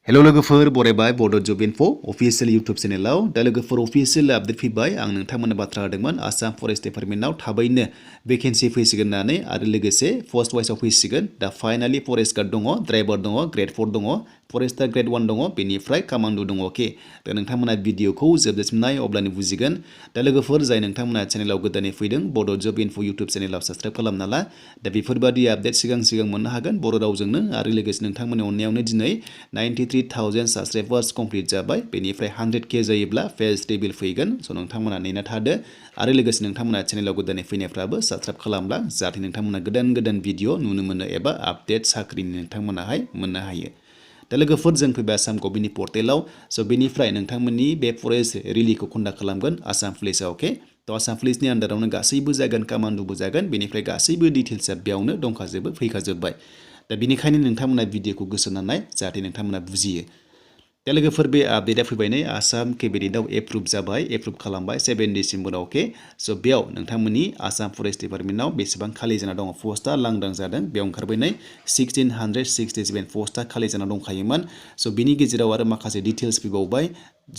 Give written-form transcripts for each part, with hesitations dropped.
hello लोगोफोर बरायबाय बड' जब info अफिशियेल YouTube चेनेलाव दा लोगोफोर अफिशियेल आपडेट फैबाय आं नोंथांमोननो बाथ्रा होदोंमोन आसाम फरेस्ट डिपार्टमेन्टआव थाबैनो भेकेन्सि फैसिगोन होननानै आरो लोगोसे पोस्ट वाइसआव फैसिगोन दा फाइनालि फरेस्ट गार्ड दङ ड्राइभार दङ ग्रेड 4 दङ फरेस्टार ग्रेड 1 दङ बेनिफ्राय कमान्डो दङ अके दा नोंथांमोना भिडिअखौ जोबजासिम नाय अब्लानो बुजिगोन दा लोगोफोर जाय नोंथांमोना चेनेलाव गोदानै फैदों बड' जब इनफो इउटुब चेनेलाव साबस्क्राइब खालामना ला दा बेफोरबादि आपडेट सिगां मोननो हागोन बर' रावजोंनो आरो लोगोसे नोंथांमोननि अननायावनो दिनै 93,000 साबस्क्राइबार्स कमप्लिट जाबाय बेनिफ्राय 100K जायोब्ला फेज रिभिल फैगोन स' नोंथांमोना नेना थादो आरो लोगोसे नोंथांमोना चेनेलाव गोदानै फैनायफ्राबो साबस्क्राइब खालामब्ला जाहाथे नोंथांमोना गोदान भिडिअ नुनो मोनो एबा आपडेट साख्रिनि नोंथांमोनाहाय मोननो हायो दा लोगोफोर जों फैबाय आसाम गभर्नमेन्टनि पर्टेलाव स' बेनिफ्राय नोंथांमोननि बे फरेस्ट रिलिखौ कन्डाक्ट खालामगोन आसाम पुलिसआ अके थ' आसाम पुलिसनि आन्डारावनो गासैबो जागोन कमान्डोबो जागोन बेनिफ्राय गासैबो डिटेल्सआ बेयावनो दंखाजोबो फैखाजोब्बाय दा बेनिखायनो नोंथांमोना भिडिअखौ गोसो होनानै जाहाथे नोंथांमोना बुजियो दा लोगोफोर बे आपडेटआ फैबाय नै आसाम केबिनेटआव एप्रुभ जाबाय एप्रुभ खालामबाय 7 डिसेम्बराव अके स' बेयाव नोंथांमोननि आसाम फरेस्ट डिपार्टमेन्टआव बेसेबां खालि जाना दङ पस्टआ लांदां जादों बेयाव ओंखारबाय नै 1667 पस्टआ खालि जाना दंखायोमोन स' बिनि गेजेराव आरो माखासे डिटेल्स फैबावबाय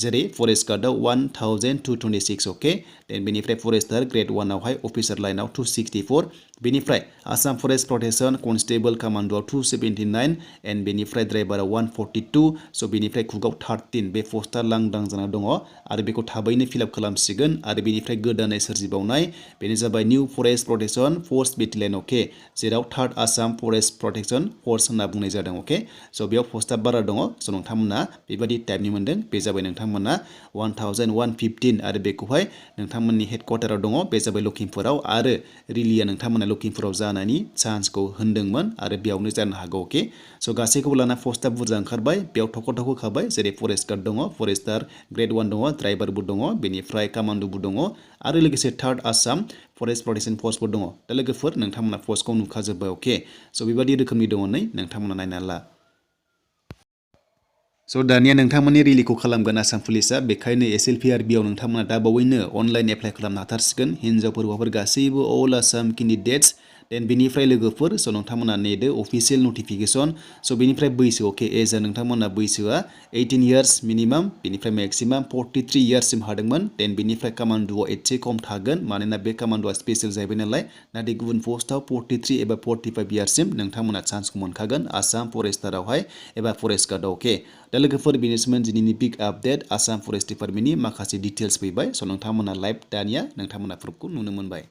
जेरै फरेस्ट गार्डआव 1226 अके देन बेनिफ्राय फरेस्टार ग्रेड 1 आवहाय अफिसार लाइनाव 264 बेनिफ्राय आसाम फरेस्ट प्रटेक्शन कनस्टेबल कमान्डोआव 279 एन्ड बेनिफ्राय ड्राइभाराव 142 स' बेनिफ्राय कुकआव 13 बे पस्टआ लांदां जाना दङ आरो बेखौ थाबैनो फिलआप खालामसिगोन आरो बेनिफ्राय गोदानै सोरजिबावनाय बेनो जाबाय निउ फरेस्ट प्रटेक्शन फर्स बेटेलियन अके जेराव 3rd आसाम फरेस्ट प्रटेक्शन फर्स होनना बुंनाय जादों अके स' बेयाव पस्टआ बारा दङ स' नोंथांमोना बेबादि टाइपनि मोनदों बे जाबाय नोंथांमोना 1115 आरो बेखौहाय नोंथांमोननि हेडक्वार्टाराव दङ बे जाबाय लखिमपुराव आरो रिलिया नोंथांमोना लखिमपुराव जानायनि चान्सखौ होनदोंमोन आरो बेयावनो जानो हागौ अके स' गासैखौबो लाना पस्टआ बुरजा ओंखारबाय बेयाव थख' खाबाय जेरै फरेस्ट गार्ड दङ फरेस्टार ग्रेड 1 दङ ड्राइभारबो दङ बेनिफ्राय कमान्डोबो दङ आरो लोगोसे 3rd आसाम फरेस्ट प्रटेक्शन फर्सबो दङ दा लोगोफोर नोंथांमोना पस्टखौ नुखाजोब्बाय अके स' बेबादि रोखोमनि दङ नै नोंथांमोना नायना ला स' दानिया नोंथांमोननि रिलिखौ खालामगोन आसाम पुलिसआ बेखायनो SLPRBआव नोंथांमोना दा बावैनो अनलाइन एप्लाइ खालामनो हाथारसिगोन हिन्जावफोर हौवाफोर गासैबो अल आसाम केन्डिडेट्स देन बेनिफ्राय लोगोफोर स' नोंथांमोना नेदो अफिसियेल नटिफिकेसन स' बेनिफ्राय बैसो अके एजआ नोंथांमोना बैसोआ 18 इयार्स मिनिमाम बेनिफ्राय मेक्सिमाम 43 इयार्ससिम हादोंमोन देन बेनिफ्राय कमान्डोआव एसे खम थागोन मानोना बे कमान्डोआ स्पेशेल जाहैबाय नालाय नाथाय गुबुन पस्टआव 43 एबा 45 इयार्ससिम नोंथांमोना चान्सखौ मोनखागोन आसाम फरेस्टारावहाय एबा फरेस्ट गार्डआव अके दा लोगोफोर बेनिसोमोन दिनैनि बिग आपडेट आसाम फरेस्ट डिपार्टमेन्टनि माखासे डिटेल्स फैबाय स' नोंथांमोना लाइभ दानिया नोंथांमोना प्रुफखौ नुनो मोनबाय